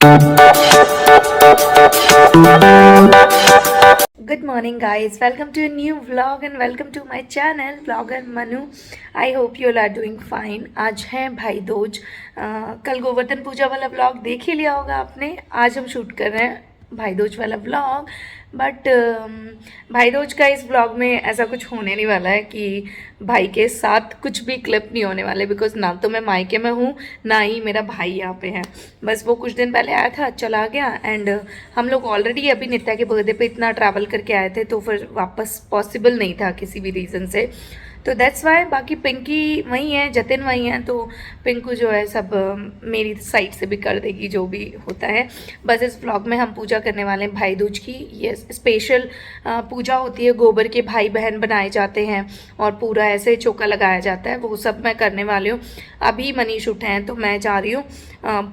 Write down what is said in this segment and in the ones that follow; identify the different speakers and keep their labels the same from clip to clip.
Speaker 1: Good morning guys, welcome to a new vlog and welcome to my channel vlogger Manu. I hope you all are doing fine. आज है भाई दूज। कल गोवर्धन पूजा वाला vlog देख ही लिया होगा आपने। आज हम शूट कर रहे हैं भाई दूज वाला व्लॉग, बट भाई दूज का इस व्लॉग में ऐसा कुछ होने नहीं वाला है कि भाई के साथ कुछ भी क्लिप नहीं होने वाले, बिकॉज ना तो मैं मायके में हूँ ना ही मेरा भाई यहाँ पे है। बस वो कुछ दिन पहले आया था, चला गया, एंड हम लोग ऑलरेडी अभी नित्या के बर्थडे पे इतना ट्रैवल करके आए थे तो फिर वापस पॉसिबल नहीं था किसी भी रीज़न से, तो दैट्स वाई। बाकी पिंकी वहीं है, जतिन वहीं है, तो पिंकू जो है सब मेरी साइड से भी कर देगी जो भी होता है। बस इस व्लॉग में हम पूजा करने वाले हैं भाई दूज की। ये स्पेशल पूजा होती है, गोबर के भाई बहन बनाए जाते हैं और पूरा ऐसे चौका लगाया जाता है, वो सब मैं करने वाली हूँ। अभी मनीष उठे हैं तो मैं जा रही हूँ।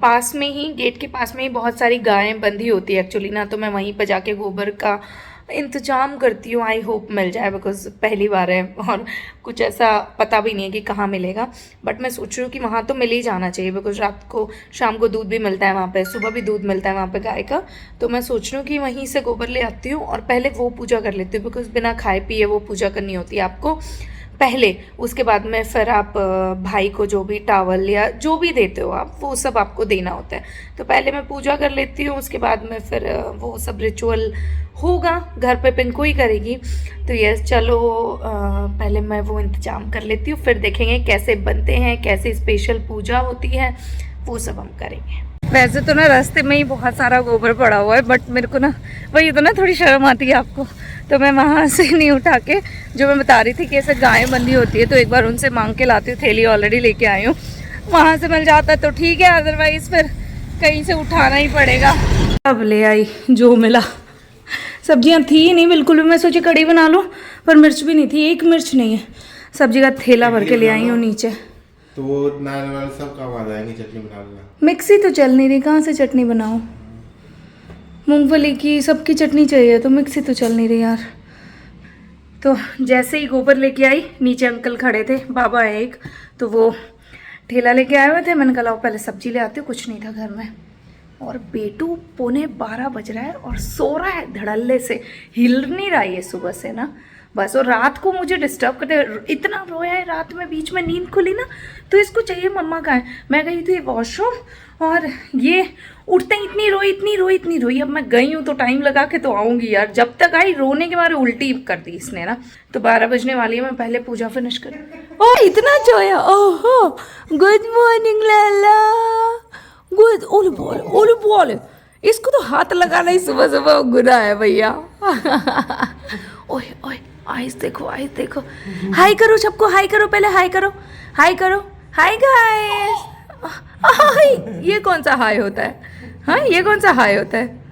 Speaker 1: पास में ही, गेट के पास में ही बहुत सारी गायें बंधी होती है एक्चुअली ना, तो मैं वहीं पर जाके गोबर का इंतज़ाम करती हूँ। आई होप मिल जाए, बिकॉज पहली बार है और कुछ ऐसा पता भी नहीं है कि कहाँ मिलेगा, बट मैं सोच रही हूँ कि वहाँ तो मिल ही जाना चाहिए, बिकॉज रात को शाम को दूध भी मिलता है वहाँ पे, सुबह भी दूध मिलता है वहाँ पे गाय का। तो मैं सोच रही हूँ कि वहीं से गोबर ले आती हूँ और पहले वो पूजा कर लेती हूँ, बिकॉज बिना खाए पिए वो पूजा करनी होती है आपको पहले। उसके बाद में फिर आप भाई को जो भी टावल या जो भी देते हो आप, वो सब आपको देना होता है। तो पहले मैं पूजा कर लेती हूँ, उसके बाद में फिर वो सब रिचुअल होगा, घर पे पिंकू ही करेगी। तो यस, चलो पहले मैं वो इंतज़ाम कर लेती हूँ, फिर देखेंगे कैसे बनते हैं, कैसे स्पेशल पूजा होती है, वो सब हम करेंगे। वैसे तो ना रास्ते में ही बहुत सारा गोबर पड़ा हुआ है, बट मेरे को ना वही तो ना थोड़ी शर्म आती है आपको, तो मैं वहाँ से नहीं उठा के, जो मैं बता रही थी कि ऐसे गाय बंधी होती है तो एक बार उनसे मांग के लाती हूँ। थैली ऑलरेडी लेके आई हूँ, वहाँ से मिल जाता है तो ठीक है, अदरवाइज़ फिर कहीं से उठाना ही पड़ेगा। अब ले आई जो मिला। सब्जियाँ थी नहीं बिल्कुल भी, मैं सोची कड़ी बना लूँ, पर मिर्च भी नहीं थी, एक मिर्च नहीं है। सब्जी का थैला भर के ले आई हूँ नीचे,
Speaker 2: तो वो नान वाले सब काम आ जाएंगे। चटनी बना लेना।
Speaker 1: मिक्सी तो चल नहीं रही, कहाँ से चटनी बनाऊँ? मूंगफली की सबकी चटनी चाहिए तो मिक्सी तो चल नहीं रही यार। तो जैसे ही गोबर लेके आई, नीचे अंकल खड़े थे, बाबा है एक, तो वो ठेला लेके आए हुए थे। मैंने कहा लाओ पहले सब्जी ले आती हूँ, कुछ नहीं था घर में। और बेटू 11:15 बज रहा है और सो रहा है धड़ल्ले से, हिल नहीं रहा है ये सुबह से ना बस। और रात को मुझे डिस्टर्ब करते, इतना रोया है रात में, बीच में नींद खुली ना तो इसको चाहिए मम्मा का है। मैं गई थी वॉशरूम और ये उठते ही इतनी रोई इतनी रोई इतनी रोई। अब मैं गई हूँ तो टाइम लगा के तो आऊँगी यार, जब तक आई रोने के मारे उल्टी कर दी इसने ना। तो 12 बजने वाली है, मैं पहले पूजा फिनिश कर। ओह इतना जोया, ओहो गुड मॉर्निंग लाला, गुड। ओले बोल, इसको तो हाथ लगाना ही सुबह सुबह गुनाह है भैया। ओए ओए आइस देखो, आइस देखो। हाय करो सबको, हाय करो, पहले हाय करो, हाय करो, हाय गाइस। हाय, ये कौन सा हाय होता है? हाँ ये कौन सा हाय होता है?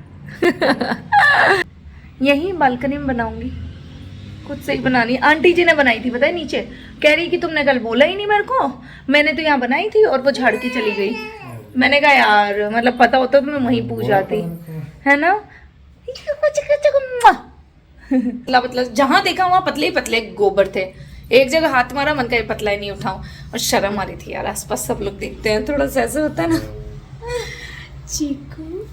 Speaker 1: यही बालकनी में बनाऊंगी, खुद से ही बनानी। आंटी जी ने बनाई थी पता है नीचे, कह रही कि तुमने कल बोला ही नहीं मेरे को। मैंने तो यहाँ बनाई थी और वो झाड़ के चली गई। मैंने कहा यार मतलब पता होता तो मैं वहीं पूछ जाती, है ना। मतलब जहाँ देखा वहाँ पतले ही पतले गोबर थे, एक जगह हाथ मारा मन का पतला ही नहीं उठाऊं, और शर्म आ रही थी यार, आसपास सब लोग देखते हैं, थोड़ा सा ऐसा होता है ना। चीकू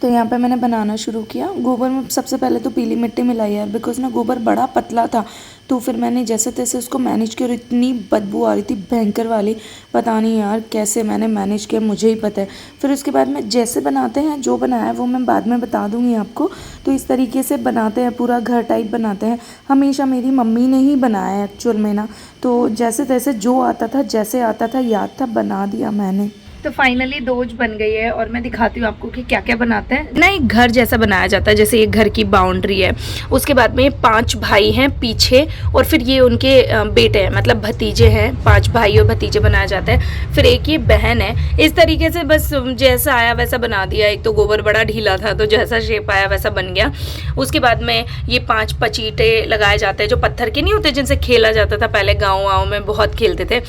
Speaker 1: तो यहाँ पे मैंने बनाना शुरू किया। गोबर में सबसे पहले तो पीली मिट्टी मिलाई यार, बिकॉज ना गोबर बड़ा पतला था, तो फिर मैंने जैसे तैसे उसको मैनेज किया और इतनी बदबू आ रही थी भयंकर वाली, पता नहीं यार कैसे मैंने मैनेज किया, मुझे ही पता है। फिर उसके बाद में जैसे बनाते हैं, जो बनाया है वो मैं बाद में बता दूँगी आपको। तो इस तरीके से बनाते हैं, पूरा घर टाइप बनाते हैं। हमेशा मेरी मम्मी ने ही बनाया है एक्चुअल में ना, तो जैसे तैसे जो आता था, जैसे आता था, याद था, बना दिया मैंने। तो फाइनली दोज बन गई है और मैं दिखाती हूँ आपको कि क्या क्या बनाते हैं ना। एक घर जैसा बनाया जाता है, जैसे ये घर की बाउंड्री है, उसके बाद में 5 भाई हैं पीछे, और फिर ये उनके बेटे हैं, मतलब भतीजे हैं, 5 भाई और भतीजे बनाया जाता है। फिर एक ये बहन है। इस तरीके से बस जैसा आया वैसा बना दिया। एक तो गोबर बड़ा ढीला था तो जैसा शेप आया वैसा बन गया। उसके बाद में ये 5 पचीटे लगाए जाते हैं, जो पत्थर के नहीं होते जिनसे खेला जाता था पहले, गाँव में बहुत खेलते थे।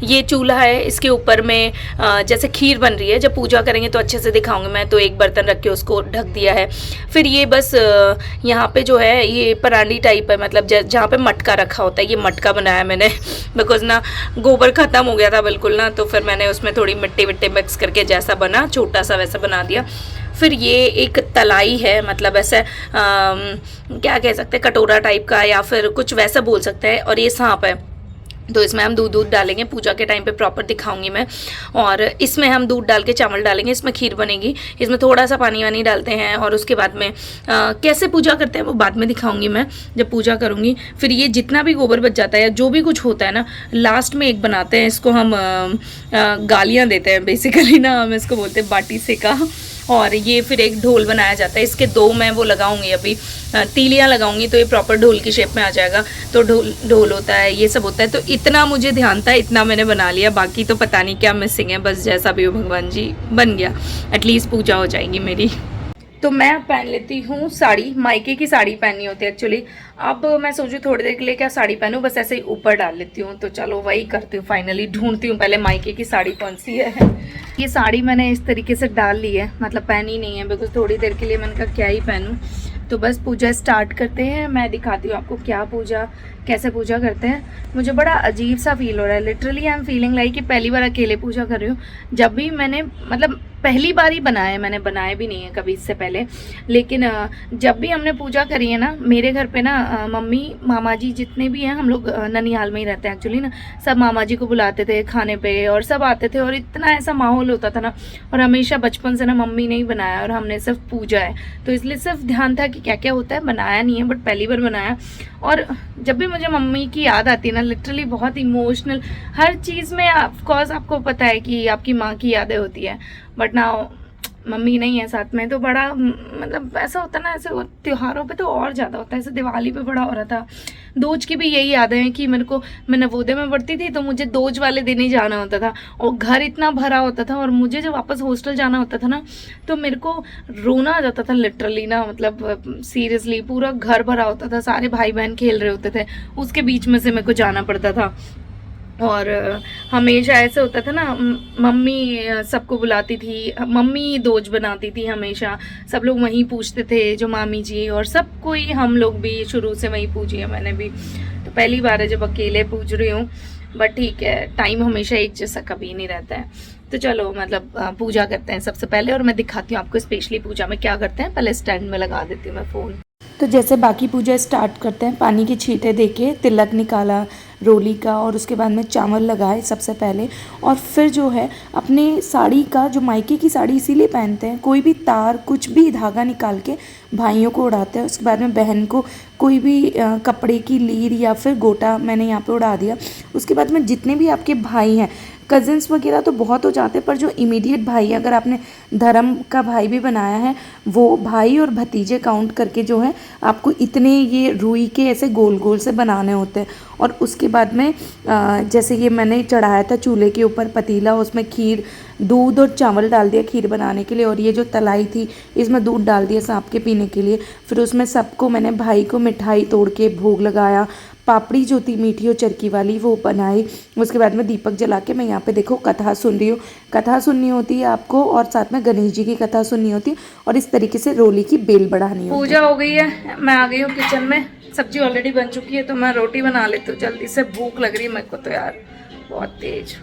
Speaker 1: ये चूल्हा है, इसके ऊपर में जैसे जैसे खीर बन रही है, जब पूजा करेंगे तो अच्छे से दिखाऊंगी मैं। तो एक बर्तन रख के उसको ढक दिया है। फिर ये बस यहाँ पे जो है ये परांडी टाइप है, मतलब जहाँ पे मटका रखा होता है, ये मटका बनाया मैंने बिकॉज ना गोबर ख़त्म हो गया था बिल्कुल ना, तो फिर मैंने उसमें थोड़ी मिट्टी विट्टी मिक्स करके जैसा बना छोटा सा वैसा बना दिया। फिर ये एक तलाई है, मतलब ऐसे क्या कह सकते हैं, कटोरा टाइप का या फिर कुछ वैसा बोल सकते हैं। और ये सांप है, तो इसमें हम दूध डालेंगे पूजा के टाइम पे, प्रॉपर दिखाऊंगी मैं। और इसमें हम दूध डाल के चावल डालेंगे, इसमें खीर बनेगी। इसमें थोड़ा सा पानी वानी डालते हैं और उसके बाद में कैसे पूजा करते हैं वो बाद में दिखाऊंगी मैं जब पूजा करूंगी। फिर ये जितना भी गोबर बच जाता है या जो भी कुछ होता है ना, लास्ट में एक बनाते हैं, इसको हम गालियाँ देते हैं बेसिकली ना, हम इसको बोलते हैं बाटी सेका। और ये फिर एक ढोल बनाया जाता है, इसके दो मैं वो लगाऊंगी, अभी तीलियाँ लगाऊंगी तो ये प्रॉपर ढोल की शेप में आ जाएगा। तो ढोल होता है, ये सब होता है। तो इतना मुझे ध्यान था, इतना मैंने बना लिया, बाकी तो पता नहीं क्या मिसिंग है। बस जैसा भी हो भगवान जी बन गया, एटलीस्ट पूजा हो जाएगी मेरी। तो मैं पहन लेती हूँ साड़ी, मायके की साड़ी पहननी होती है एक्चुअली। अब मैं सोचूं थोड़ी देर के लिए क्या साड़ी पहनूं, बस ऐसे ही ऊपर डाल लेती हूँ। तो चलो वही करती हूँ, फाइनली ढूंढती हूँ पहले मायके की साड़ी कौन सी है। ये साड़ी मैंने इस तरीके से डाल ली है, मतलब पहनी नहीं है बिकॉज थोड़ी देर के लिए मैंने कहा क्या ही पहनूं। तो बस पूजा स्टार्ट करते हैं, मैं दिखाती हूँ आपको क्या पूजा, कैसे पूजा करते हैं। मुझे बड़ा अजीब सा फील हो रहा है, literally I am feeling like कि पहली बार अकेले पूजा कर रही हूँ। जब भी मैंने मतलब पहली बार ही बनाया, मैंने बनाया भी नहीं है कभी इससे पहले, लेकिन जब भी हमने पूजा करी है ना, मेरे घर पे ना मम्मी मामा जी जितने भी हैं, हम लोग ननिहाल में ही रहते हैं एक्चुअली ना, सब मामा जी को बुलाते थे खाने पे और सब आते थे और इतना ऐसा माहौल होता था ना। और हमेशा बचपन से ना मम्मी ने ही बनाया और हमने सिर्फ पूजा है, तो इसलिए सिर्फ ध्यान था कि क्या क्या होता है, बनाया नहीं है बट पहली बार बनाया। और जब भी मुझे मम्मी की याद आती है ना, लिटरली बहुत इमोशनल, हर चीज़ में ऑफकोर्स आपको पता है कि आपकी माँ की यादें होती है, बट ना मम्मी नहीं है साथ में, तो बड़ा मतलब ऐसा होता है ना, ऐसे त्योहारों पे तो और ज़्यादा होता है। ऐसे दिवाली पे बड़ा हो रहा था, दोज की भी यही यादें हैं कि मेरे को, मैं नवोदय में पढ़ती थी तो मुझे दोज वाले दिन ही जाना होता था और घर इतना भरा होता था, और मुझे जब वापस हॉस्टल जाना होता था ना तो मेरे को रोना आ जाता था लिटरली ना, मतलब सीरियसली पूरा घर भरा होता था, सारे भाई बहन खेल रहे होते थे, उसके बीच में से मेरे को जाना पड़ता था। और हमेशा ऐसे होता था ना, मम्मी सबको बुलाती थी, मम्मी दोज बनाती थी हमेशा, सब लोग वहीं पूछते थे, जो मामी जी और सब कोई, हम लोग भी शुरू से वहीं पूजी है मैंने भी। तो पहली बार है जब अकेले पूज रही हूँ, बट ठीक है, टाइम हमेशा एक जैसा कभी नहीं रहता है। तो चलो मतलब पूजा करते हैं सबसे पहले, और मैं दिखाती हूँ आपको स्पेशली पूजा में क्या करते हैं। पहले स्टैंड में लगा देती हूँ मैं फ़ोन। तो जैसे बाकी पूजा स्टार्ट करते हैं, पानी की छींटे देके तिलक निकाला रोली का, और उसके बाद में चावल लगाए सबसे पहले, और फिर जो है अपने साड़ी का, जो मायके की साड़ी इसीलिए पहनते हैं, कोई भी तार कुछ भी धागा निकाल के भाइयों को उड़ाते हैं। उसके बाद में बहन को कोई भी कपड़े की लीर या फिर गोटा मैंने यहाँ पे उड़ा दिया। उसके बाद में जितने भी आपके भाई हैं, कज़न्स वगैरह तो बहुत हो जाते हैं, पर जो इमीडिएट भाई है, अगर आपने धर्म का भाई भी बनाया है, वो भाई और भतीजे काउंट करके जो है आपको इतने ये रुई के ऐसे गोल गोल से बनाने होते हैं। और उसके बाद में जैसे ये मैंने चढ़ाया था चूल्हे के ऊपर पतीला, उसमें खीर, दूध और चावल डाल दिया खीर बनाने के लिए, और ये जो तलाई थी इसमें दूध डाल दिया सांप के पीने के लिए। फिर उसमें सबको मैंने भाई को मिठाई तोड़ के भोग लगाया, पापड़ी जो थी मीठी और चरकी वाली वो बनाई। उसके बाद में दीपक जला के मैं यहाँ पे देखो कथा सुन रही हूँ। कथा सुननी होती है आपको, और साथ में गणेश जी की कथा सुननी होती है, और इस तरीके से रोली की बेल बढ़ानी होती है। पूजा हो गई है, मैं आ गई हूँ किचन में, सब्जी ऑलरेडी बन चुकी है, तो मैं रोटी बना लेती हूँ जल्दी से, भूख लग रही है मेरे को तो यार बहुत तेज।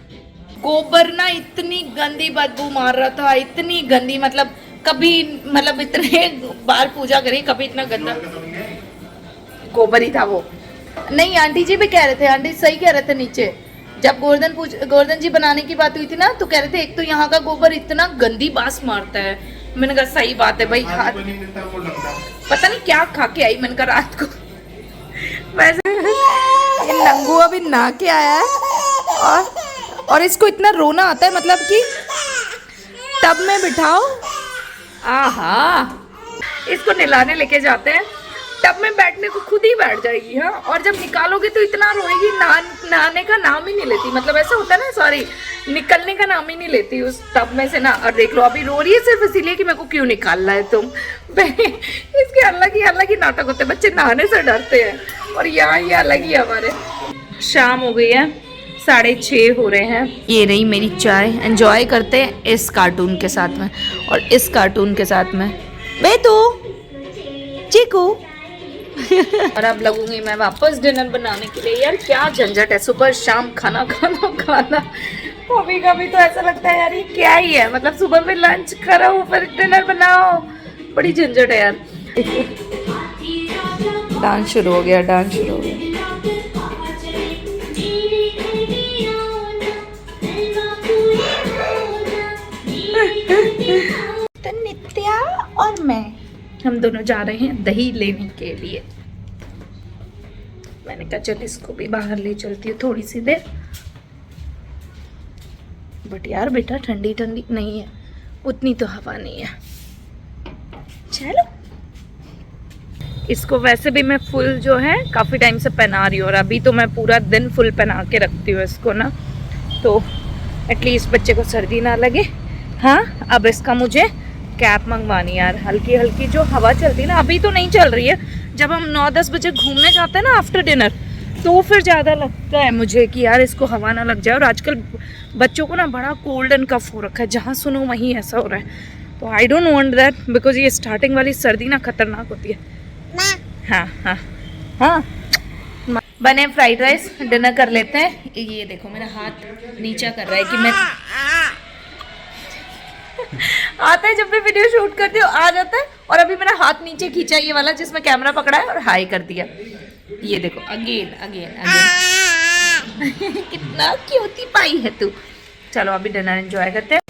Speaker 1: गोबर ना इतनी गंदी बदबू मार रहा था, इतनी गंदी, मतलब कभी, मतलब इतने बार पूजा करी, कभी इतना गंदा गोबर ही था वो। नहीं आंटी जी भी कह रहे थे, आंटी सही कह रहे थे, नीचे जब गोवर्धन जी बनाने की बात हुई थी ना, तो कह रहे थे एक तो यहाँ का गोबर इतना गंदी बास मारता है। मैंने कहा सही बात है भाई, हाथ पता नहीं क्या खा के आई, मैंने कहा रात को वैसे ये नंगू अभी नहा के आया है, और इसको इतना रोना आता है, मतलब कि टब में बिठाओ, आहा इसको नहलाने लेके जाते हैं, टब में बैठने को खुद ही बैठ जाएगी। हाँ, और जब निकालोगे तो इतना रोएगी, नहाने का नाम ही नहीं लेती, मतलब ऐसा होता है ना, सॉरी निकलने का नाम ही नहीं लेती उस टब में से ना। और देख लो अभी रो रही है सिर्फ इसीलिए कि मेरे को क्यों निकालना है तुम। इसके अलग ही नाटक होते हैं, बच्चे नहाने से डरते हैं, और यहाँ ये अलग ही हमारे। शाम हो गई है, 6:30 हो रहे हैं। ये रही मेरी चाय। एंजॉय करते हैं इस कार्टून के साथ में और इस कार्टून के साथ में बेटू चीकू। और अब लगूंगी मैं वापस डिनर बनाने के लिए। यार क्या झंझट है, सुबह शाम खाना खाना खाना। कभी कभी तो ऐसा लगता है यार ये क्या ही है, मतलब सुबह में लंच करो फिर डिनर बनाओ, बड़ी झंझट है यार। डांस शुरू हो गया, डांस शुरू हो गया। तो नित्या और मैं, हम दोनों जा रहे हैं दही लेने के लिए। मैंने कहा चल इसको भी बाहर ले चलती हूँ थोड़ी सी देर। बट यार बेटा ठंडी ठंडी नहीं है, उतनी तो हवा नहीं है। चलो इसको वैसे भी मैं फुल जो है काफ़ी टाइम से पहना रही हूँ और अभी तो मैं पूरा दिन फुल पहना के रखती हूँ इसको ना, तो एटलीस्ट बच्चे को सर्दी ना लगे। हाँ अब इसका मुझे कैप मंगवानी यार, हल्की हल्की जो हवा चलती है ना, अभी तो नहीं चल रही है। जब हम 9-10 बजे घूमने जाते हैं ना आफ्टर डिनर, तो फिर ज़्यादा लगता है मुझे कि यार इसको हवा ना लग जाए। और आजकल बच्चों को ना बड़ा कोल्ड एंड कफ हो रखा है, जहाँ सुनो वहीं ऐसा हो रहा है। तो I don't want that, because ये स्टार्टिंग वाली सर्दी ना खतरनाक होती है। हाँ हाँ हाँ, बने फ्राइड राइस, डिनर कर लेते हैं। ये देखो मेरा हाथ नीचा कर रहा है कि मैं आता है जब भी वीडियो शूट करती हूँ आ जाता है, और अभी मेरा हाथ नीचे खींचा ये वाला जिसमें कैमरा पकड़ा है और हाई कर दिया। ये देखो अगेन अगेन अगेन। कितना क्यूटी पाई है तू। चलो अभी डिनर एंजॉय करते हैं।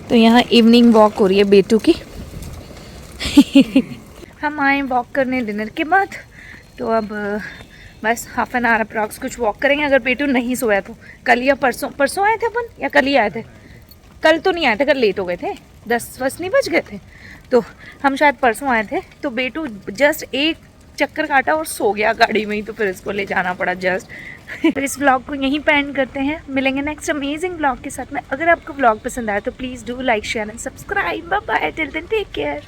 Speaker 1: तो यहाँ इवनिंग वॉक हो रही है बेटू की। हम आए वॉक करने डिनर के बाद, तो अब बस हाफ एन आवर अप्रॉक्स कुछ वॉक करेंगे। अगर बेटू नहीं सोया तो कल या परसों आए थे अपन, या कल ही आए थे। कल तो नहीं आए थे, कल लेट हो गए थे, 10 नहीं बज गए थे, तो हम शायद परसों आए थे। तो बेटू जस्ट एक चक्कर काटा और सो गया गाड़ी में ही, तो फिर इसको ले जाना पड़ा जस्ट। तो इस व्लॉग को यहीं पे एंड करते हैं, मिलेंगे नेक्स्ट अमेजिंग व्लॉग के साथ में। अगर आपको व्लॉग पसंद आया तो please do like share and subscribe. Bye bye, till then take care.